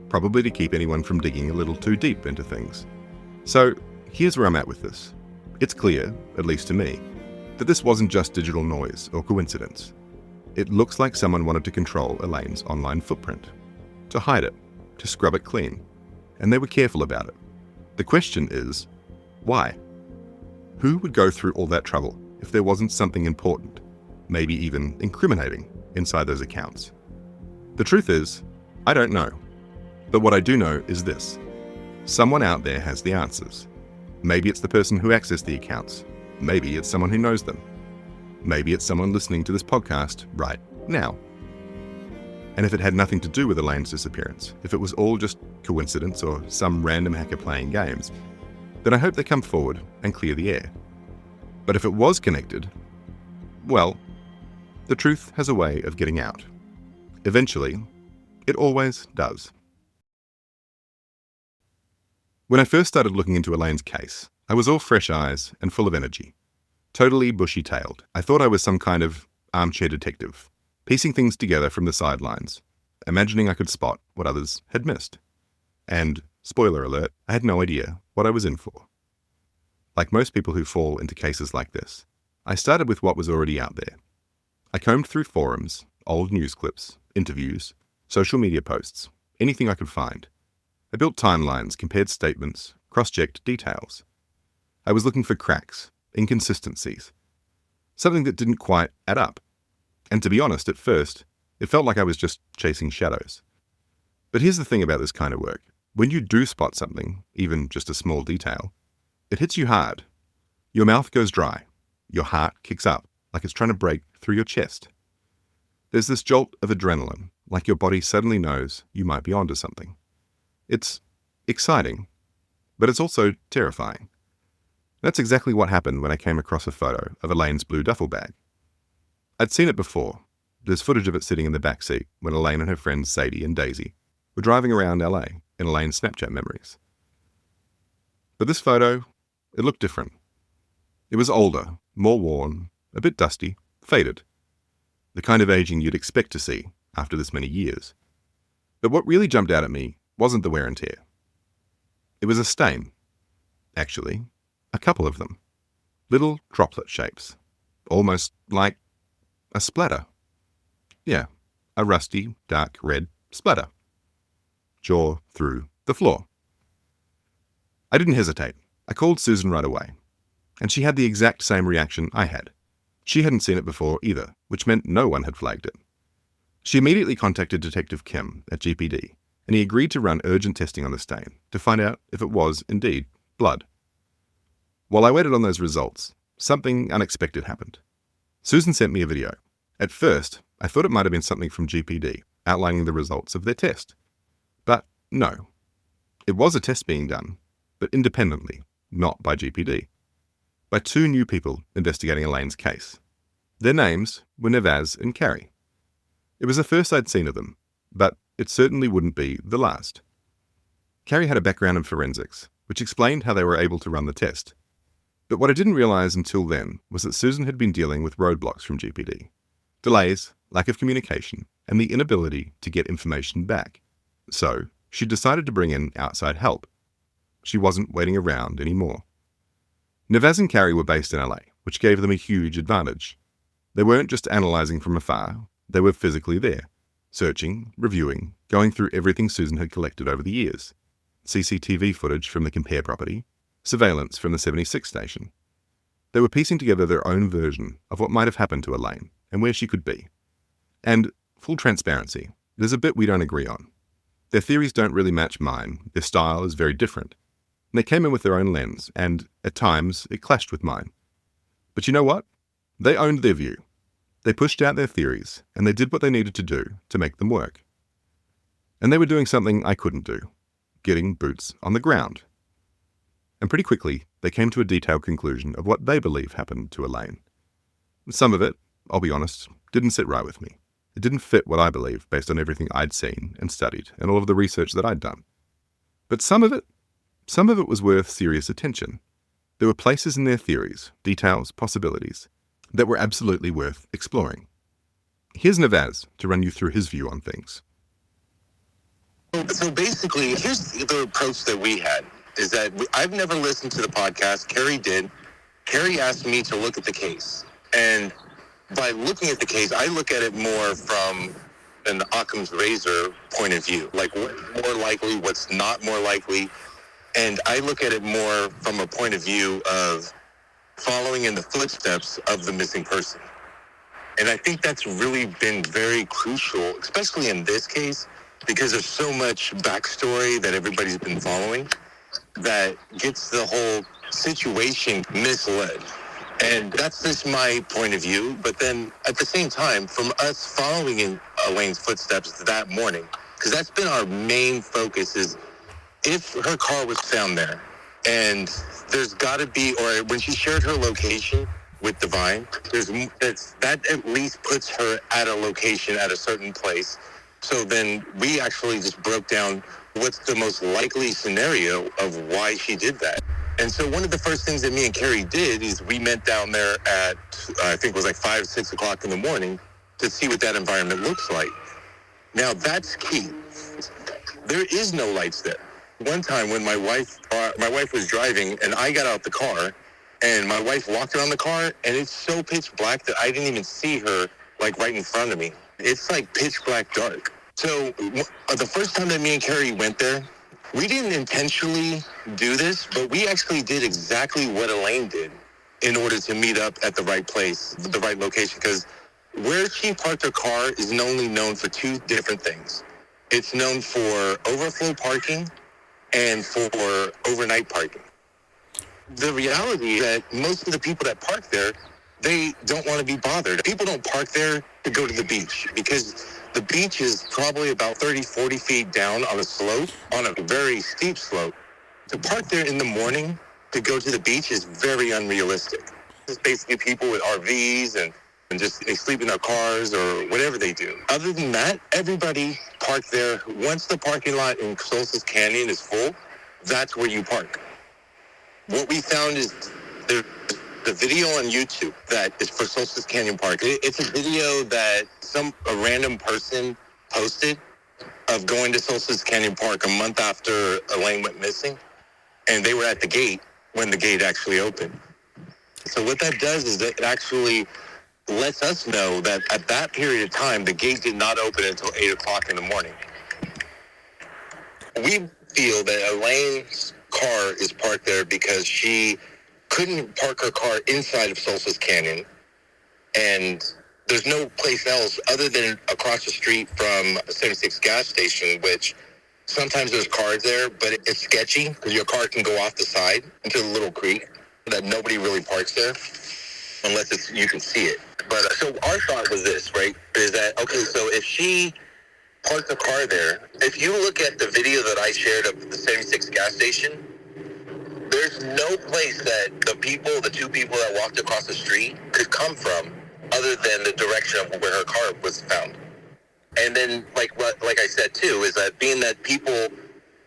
probably to keep anyone from digging a little too deep into things. So, here's where I'm at with this. It's clear, at least to me, that this wasn't just digital noise or coincidence. It looks like someone wanted to control Elaine's online footprint, to hide it, to scrub it clean, and they were careful about it. The question is, why? Who would go through all that trouble if there wasn't something important, maybe even incriminating, inside those accounts? The truth is, I don't know. But what I do know is this. Someone out there has the answers. Maybe it's the person who accessed the accounts. Maybe it's someone who knows them. Maybe it's someone listening to this podcast right now. And if it had nothing to do with Elaine's disappearance, if it was all just coincidence or some random hacker playing games, then I hope they come forward and clear the air. But if it was connected, well, the truth has a way of getting out. Eventually, it always does. When I first started looking into Elaine's case, I was all fresh eyes and full of energy. Totally bushy-tailed. I thought I was some kind of armchair detective, piecing things together from the sidelines, imagining I could spot what others had missed. And spoiler alert, I had no idea what I was in for. Like most people who fall into cases like this, I started with what was already out there. I combed through forums, old news clips, interviews, social media posts, anything I could find. I built timelines, compared statements, cross-checked details. I was looking for cracks, inconsistencies, something that didn't quite add up. And to be honest, at first, it felt like I was just chasing shadows. But here's the thing about this kind of work. When you do spot something, even just a small detail, it hits you hard. Your mouth goes dry. Your heart kicks up, like it's trying to break through your chest. There's this jolt of adrenaline, like your body suddenly knows you might be onto something. It's exciting, but it's also terrifying. That's exactly what happened when I came across a photo of Elaine's blue duffel bag. I'd seen it before. There's footage of it sitting in the back seat when Elaine and her friends Sadie and Daisy were driving around LA in Elaine's Snapchat memories. But this photo, it looked different. It was older, more worn, a bit dusty, faded. The kind of aging you'd expect to see after this many years. But what really jumped out at me wasn't the wear and tear. It was a stain. Actually, a couple of them. Little droplet shapes. Almost like a splatter. Yeah, a rusty, dark red splatter. Jaw through the floor. I didn't hesitate. I called Susan right away. And she had the exact same reaction I had. She hadn't seen it before either, which meant no one had flagged it. She immediately contacted Detective Kim at GPD, and he agreed to run urgent testing on the stain to find out if it was indeed blood. While I waited on those results, something unexpected happened. Susan sent me a video. At first, I thought it might have been something from GPD outlining the results of their test. But no. It was a test being done, but independently, not by GPD. By two new people investigating Elaine's case. Their names were Nevaz and Carrie. It was the first I'd seen of them, but it certainly wouldn't be the last. Carrie had a background in forensics, which explained how they were able to run the test. But what I didn't realize until then was that Susan had been dealing with roadblocks from GPD. Delays, lack of communication, and the inability to get information back. So, she decided to bring in outside help. She wasn't waiting around anymore. Nevaz and Carrie were based in LA, which gave them a huge advantage. They weren't just analysing from afar, they were physically there, searching, reviewing, going through everything Susan had collected over the years. CCTV footage from the Compare property, surveillance from the 76 station. They were piecing together their own version of what might have happened to Elaine and where she could be. And, full transparency, there's a bit we don't agree on. Their theories don't really match mine, their style is very different. And they came in with their own lens, and, at times, it clashed with mine. But you know what? They owned their view. They pushed out their theories, and they did what they needed to do to make them work. And they were doing something I couldn't do, getting boots on the ground. And pretty quickly, they came to a detailed conclusion of what they believe happened to Elaine. Some of it, I'll be honest, didn't sit right with me. It didn't fit what I believe based on everything I'd seen and studied and all of the research that I'd done. But some of it was worth serious attention. There were places in their theories, details, possibilities, that were absolutely worth exploring. Here's Nevaz to run you through his view on things. So basically, here's the approach that we had, is that I've never listened to the podcast. Carrie did. Carrie asked me to look at the case. And by looking at the case, I look at it more from an Occam's razor point of view. Like, what's more likely, what's not more likely. And I look at it more from a point of view of following in the footsteps of the missing person. And I think that's really been very crucial, especially in this case, because there's so much backstory that everybody's been following that gets the whole situation misled. And that's just my point of view. But then at the same time, from us following in Elaine's footsteps that morning, because that's been our main focus, is if her car was found there, and there's got to be, or when she shared her location with Divine, that at least puts her at a location at a certain place. So then we actually just broke down what's the most likely scenario of why she did that. And so one of the first things that me and Carrie did is we met down there at, I think it was like 5, 6 o'clock in the morning to see what that environment looks like. Now that's key. There is no lights there. One time when my wife was driving and I got out the car and my wife walked around the car and it's so pitch black that I didn't even see her like right in front of me. It's like pitch black dark. So the first time that me and Carrie went there, we didn't intentionally do this, but we actually did exactly what Elaine did in order to meet up at the right place, the right location, because where she parked her car is only known for two different things. It's known for overflow parking and for overnight parking. The reality is that most of the people that park there, they don't want to be bothered. People don't park there to go to the beach because the beach is probably about 30, 40 feet down on a slope, on a very steep slope. To park there in the morning to go to the beach is very unrealistic. It's basically people with RVs and just they sleep in their cars or whatever they do. Other than that, everybody park there. Once the parking lot in Solstice Canyon is full, that's where you park. What we found is the video on YouTube that is for Solstice Canyon Park. It's a video that a random person posted of going to Solstice Canyon Park a month after Elaine went missing, and they were at the gate when the gate actually opened. So what that does is that it actually lets us know that at that period of time, the gate did not open until 8 o'clock in the morning. We feel that Elaine's car is parked there because she couldn't park her car inside of Solstice Canyon, and there's no place else other than across the street from a 76 gas station, which sometimes there's cars there, but it's sketchy because your car can go off the side into the little creek that nobody really parks there unless you can see it. But so our thought was this, right, is that, okay, so if she parked the car there, if you look at the video that I shared of the 76 gas station, there's no place that the two people that walked across the street could come from other than the direction of where her car was found. And then, like I said, too, is that being that people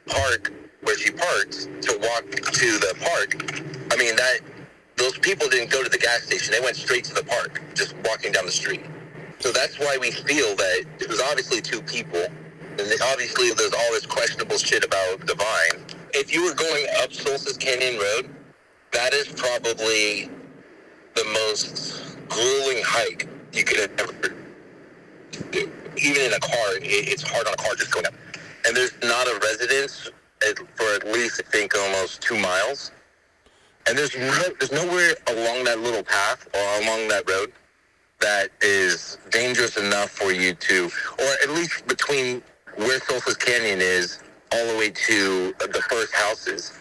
park where she parked to walk to the park, I mean, those people didn't go to the gas station. They went straight to the park, just walking down the street. So that's why we feel that it was obviously two people. And obviously there's all this questionable shit about Divine. If you were going up Solstice Canyon Road, that is probably the most grueling hike you could ever do. Even in a car, it's hard on a car just going up. And there's not a residence for at least, I think, almost 2 miles. And there's nowhere along that little path or along that road that is dangerous enough for you to, or at least between where Solstice Canyon is all the way to the first houses,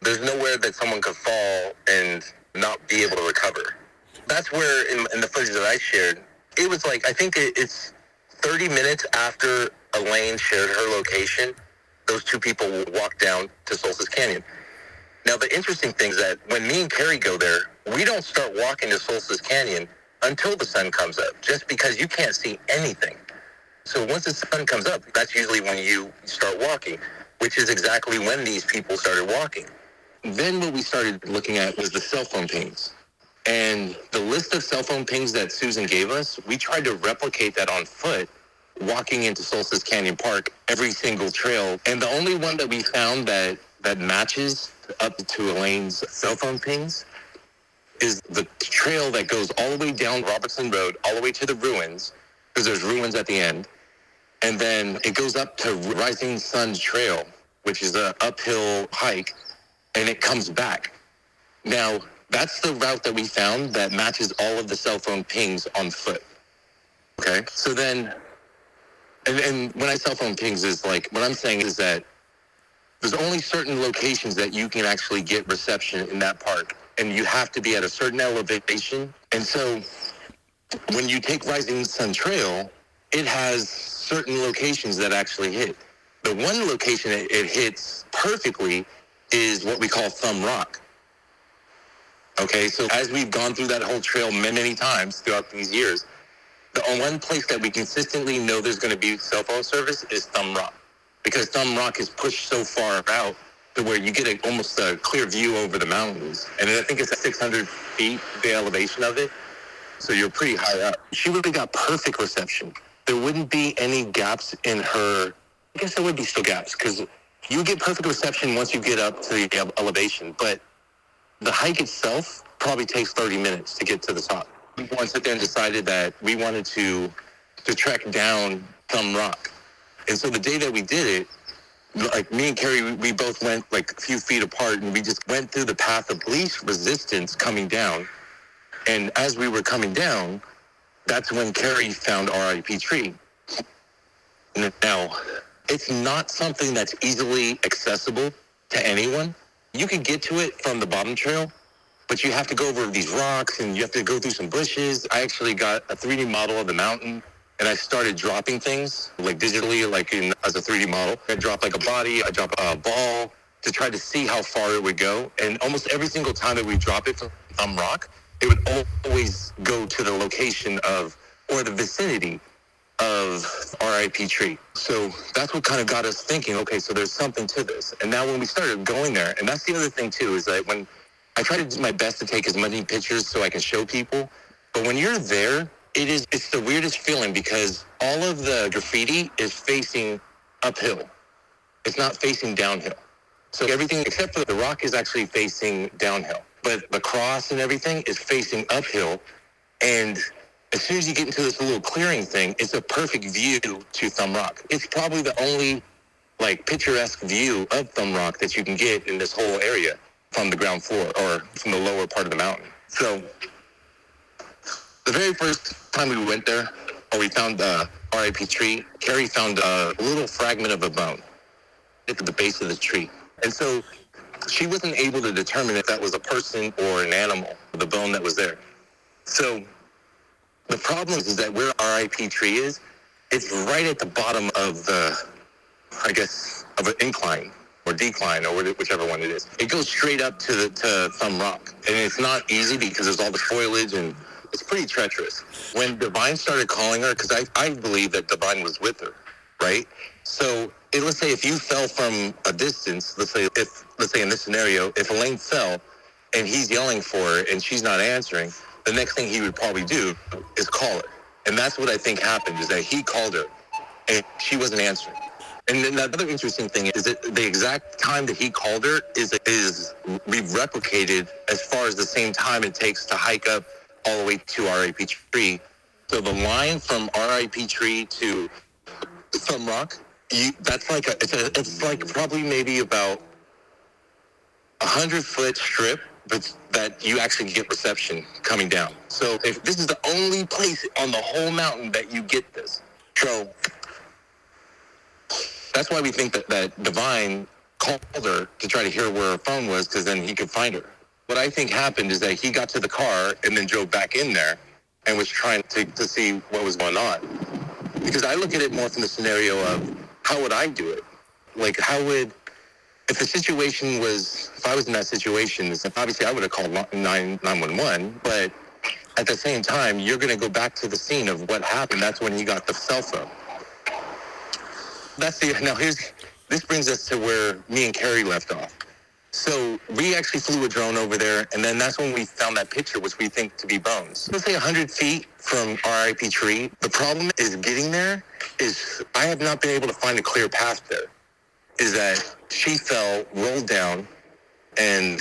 there's nowhere that someone could fall and not be able to recover. That's where in the footage that I shared, it was like, I think it's 30 minutes after Elaine shared her location, those two people walked down to Solstice Canyon. Now, the interesting thing is that when me and Carrie go there, we don't start walking to Solstice Canyon until the sun comes up, just because you can't see anything. So once the sun comes up, that's usually when you start walking, which is exactly when these people started walking. Then what we started looking at was the cell phone pings. And the list of cell phone pings that Susan gave us, we tried to replicate that on foot, walking into Solstice Canyon Park, every single trail. And the only one that we found that matches up to Elaine's cell phone pings is the trail that goes all the way down Robertson Road, all the way to the ruins, because there's ruins at the end. And then it goes up to Rising Sun Trail, which is an uphill hike, and it comes back. Now, that's the route that we found that matches all of the cell phone pings on foot. Okay? So then, and when I cell phone pings is like, what I'm saying is that there's only certain locations that you can actually get reception in that park, and you have to be at a certain elevation. And so when you take Rising Sun Trail, it has certain locations that actually hit. The one location it hits perfectly is what we call Thumb Rock. Okay, so as we've gone through that whole trail many times throughout these years, the one place that we consistently know there's going to be cell phone service is Thumb Rock, because Thumb Rock is pushed so far out to where you get almost a clear view over the mountains. And I think it's at 600 feet, the elevation of it. So you're pretty high up. She really got perfect reception. There wouldn't be any gaps in her. I guess there would be still gaps, because You get perfect reception once you get up to the elevation, but the hike itself probably takes 30 minutes to get to the top. We once sit there and decided that we wanted to trek down Thumb Rock. And so the day that we did it, like me and Carrie, we both went like a few feet apart, and we just went through the path of least resistance coming down. And as we were coming down, that's when Carrie found RIP tree. Now, it's not something that's easily accessible to anyone. You can get to it from the bottom trail, but you have to go over these rocks and you have to go through some bushes. I actually got a 3D model of the mountain, and I started dropping things like digitally, as a 3D model. I dropped like a body, I dropped a ball to try to see how far it would go. And almost every single time that we drop it from Thumb Rock, it would always go to the location or the vicinity of RIP tree. So that's what kind of got us thinking, okay, so there's something to this. And now when we started going there, and that's the other thing too, is that when I try to do my best to take as many pictures so I can show people, but when you're there, it's the weirdest feeling because all of the graffiti is facing uphill. It's not facing downhill. So everything except for the rock is actually facing downhill. But the cross and everything is facing uphill. And as soon as you get into this little clearing thing, it's a perfect view to Thumb Rock. It's probably the only picturesque view of Thumb Rock that you can get in this whole area from the ground floor or from the lower part of the mountain. So the very first time we went there, or we found the RIP tree, Carrie found a little fragment of a bone at the base of the tree. And so she wasn't able to determine if that was a person or an animal, the bone that was there. So the problem is that where RIP tree is, it's right at the bottom of of an incline or decline or whichever one it is. It goes straight up to Thumb Rock. And it's not easy because there's all the foliage and it's pretty treacherous. When Divine started calling her, because I believe that Divine was with her, right? So let's say if you fell from a distance, let's say in this scenario, if Elaine fell and he's yelling for her and she's not answering, the next thing he would probably do is call her. And that's what I think happened, is that he called her and she wasn't answering. And then the other interesting thing is that the exact time that he called her is we've replicated as far as the same time it takes to hike up all the way to RIP tree. So the line from RIP tree to Thumb Rock, it's like probably maybe about 100-foot strip, but that you actually get reception coming down. So if this is the only place on the whole mountain that you get this. So that's why we think that Divine called her to try to hear where her phone was, because then he could find her. What I think happened is that he got to the car and then drove back in there and was trying to see what was going on. Because I look at it more from the scenario of how would I do it? Like if the situation was, if I was in that situation, obviously I would have called 911, but at the same time, you're going to go back to the scene of what happened. That's when he got the cell phone. This brings us to where me and Carrie left off. So we actually flew a drone over there, and then that's when we found that picture, which we think to be bones. Let's say 100 feet from RIP tree. The problem is getting there is I have not been able to find a clear path there. Is that she fell, rolled down, and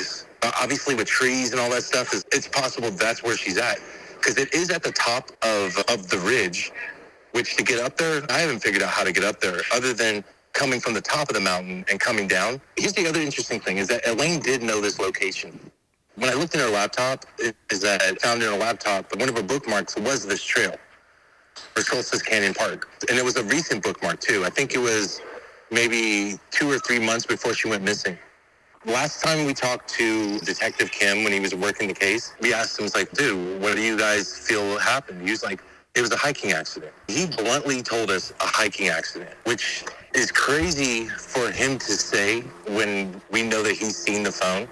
obviously with trees and all that stuff, it's possible that's where she's at. Because it is at the top of the ridge, which to get up there, I haven't figured out how to get up there other than coming from the top of the mountain and coming down. Here's the other interesting thing, is that Elaine did know this location. When I looked in her laptop, I found in her laptop that one of her bookmarks was this trail, for Solstice Canyon Park. And it was a recent bookmark too. I think it was maybe 2 or 3 months before she went missing. Last time we talked to Detective Kim when he was working the case, we asked him, dude, what do you guys feel happened? He was like, it was a hiking accident. He bluntly told us a hiking accident, which is crazy for him to say when we know that he's seen the phone.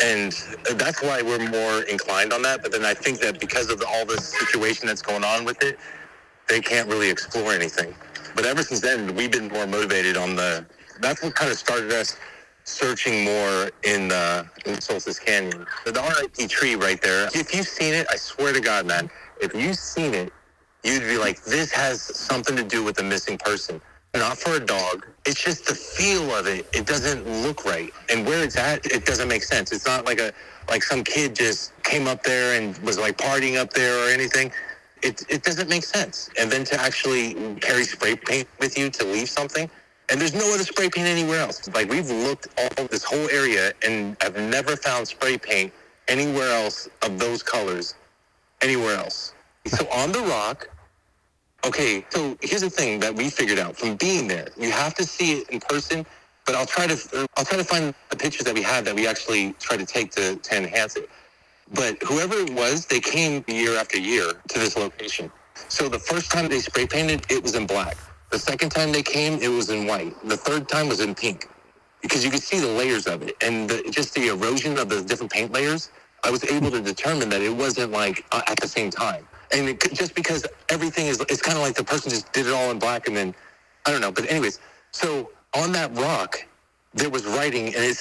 And that's why we're more inclined on that. But then I think that because of all this situation that's going on with it, they can't really explore anything. But ever since then, we've been more motivated that's what kind of started us searching more in Solstice Canyon. The RIP tree right there, if you've seen it, I swear to God, man, if you've seen it, you'd be like, this has something to do with a missing person. not for a dog. It's just the feel of it. It doesn't look right. And where it's at, it doesn't make sense. It's not like some kid just came up there and was like partying up there or anything. It doesn't make sense. And then to actually carry spray paint with you to leave something, and there's no other spray paint anywhere else. Like, we've looked all this whole area and I've never found spray paint anywhere else of those colors anywhere else. So on the rock, okay, so here's the thing that we figured out from being there. You have to see it in person, but I'll try to find the pictures that we had that we actually tried to take to enhance it. But whoever it was, they came year after year to this location. So the first time they spray painted, it was in black. The second time they came, it was in white. The third time was in pink, because you could see the layers of it and just the erosion of the different paint layers. I was able to determine that it wasn't like at the same time. And just because everything it's kind of like the person just did it all in black and then, I don't know. But anyways, so on that rock, there was writing and it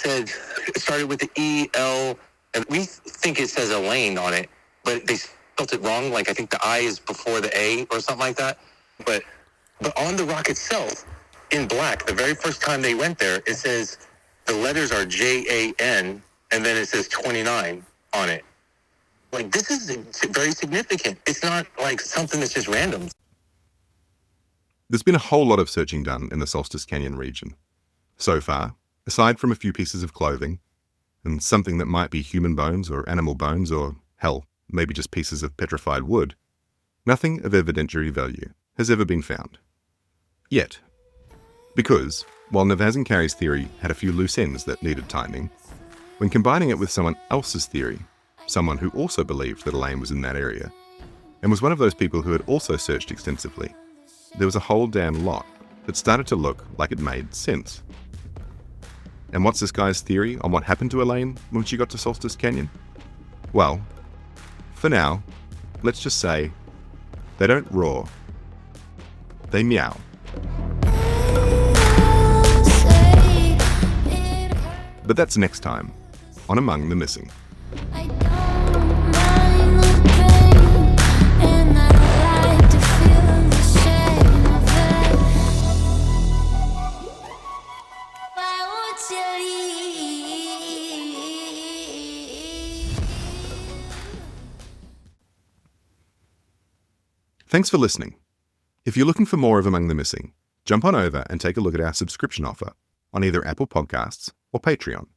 started with the E-L, and we think it says Elaine on it, but they spelled it wrong. Like, I think the I is before the A or something like that. But on the rock itself, in black, the very first time they went there, it says the letters are J-A-N, and then it says 29 on it. Like, this is very significant. It's not like something that's just random. There's been a whole lot of searching done in the Solstice Canyon region. So far, aside from a few pieces of clothing, and something that might be human bones or animal bones or, hell, maybe just pieces of petrified wood, nothing of evidentiary value has ever been found. Yet. Because, while Navaz and Carrie's theory had a few loose ends that needed timing, when combining it with someone else's theory, someone who also believed that Elaine was in that area, and was one of those people who had also searched extensively, there was a whole damn lot that started to look like it made sense. And what's this guy's theory on what happened to Elaine when she got to Solstice Canyon? Well, for now, let's just say, they don't roar, they meow. But that's next time on Among the Missing. Thanks for listening. If you're looking for more of Among the Missing, jump on over and take a look at our subscription offer on either Apple Podcasts or Patreon.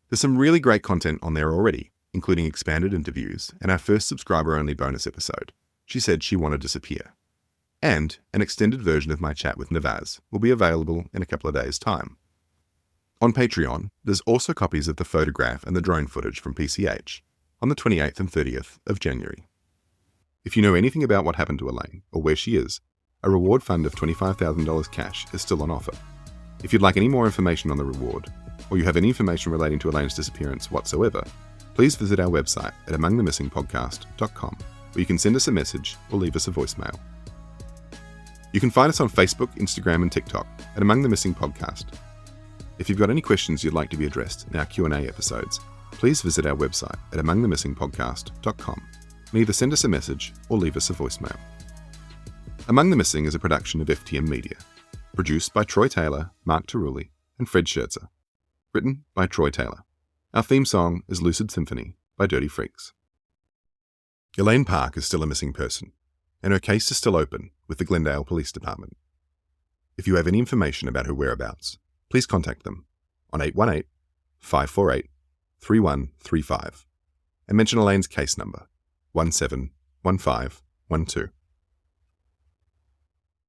There's some really great content on there already, including expanded interviews and our first subscriber-only bonus episode, She Said She Wanted to Disappear. And an extended version of my chat with Navaz will be available in a couple of days' time. On Patreon, there's also copies of the photograph and the drone footage from PCH on the 28th and 30th of January. If you know anything about what happened to Elaine or where she is, a reward fund of $25,000 cash is still on offer. If you'd like any more information on the reward, or you have any information relating to Elaine's disappearance whatsoever, please visit our website at amongthemissingpodcast.com, where you can send us a message or leave us a voicemail. You can find us on Facebook, Instagram, and TikTok at Among the Missing Podcast. If you've got any questions you'd like to be addressed in our Q&A episodes, please visit our website at amongthemissingpodcast.com. And either send us a message or leave us a voicemail. Among the Missing is a production of FTM Media, produced by Troy Taylor, Mark Tarulli, and Fred Schertzer. Written by Troy Taylor. Our theme song is Lucid Symphony by Dirty Freaks. Elaine Park is still a missing person, and her case is still open with the Glendale Police Department. If you have any information about her whereabouts, please contact them on 818-548-3135 and mention Elaine's case number 171512.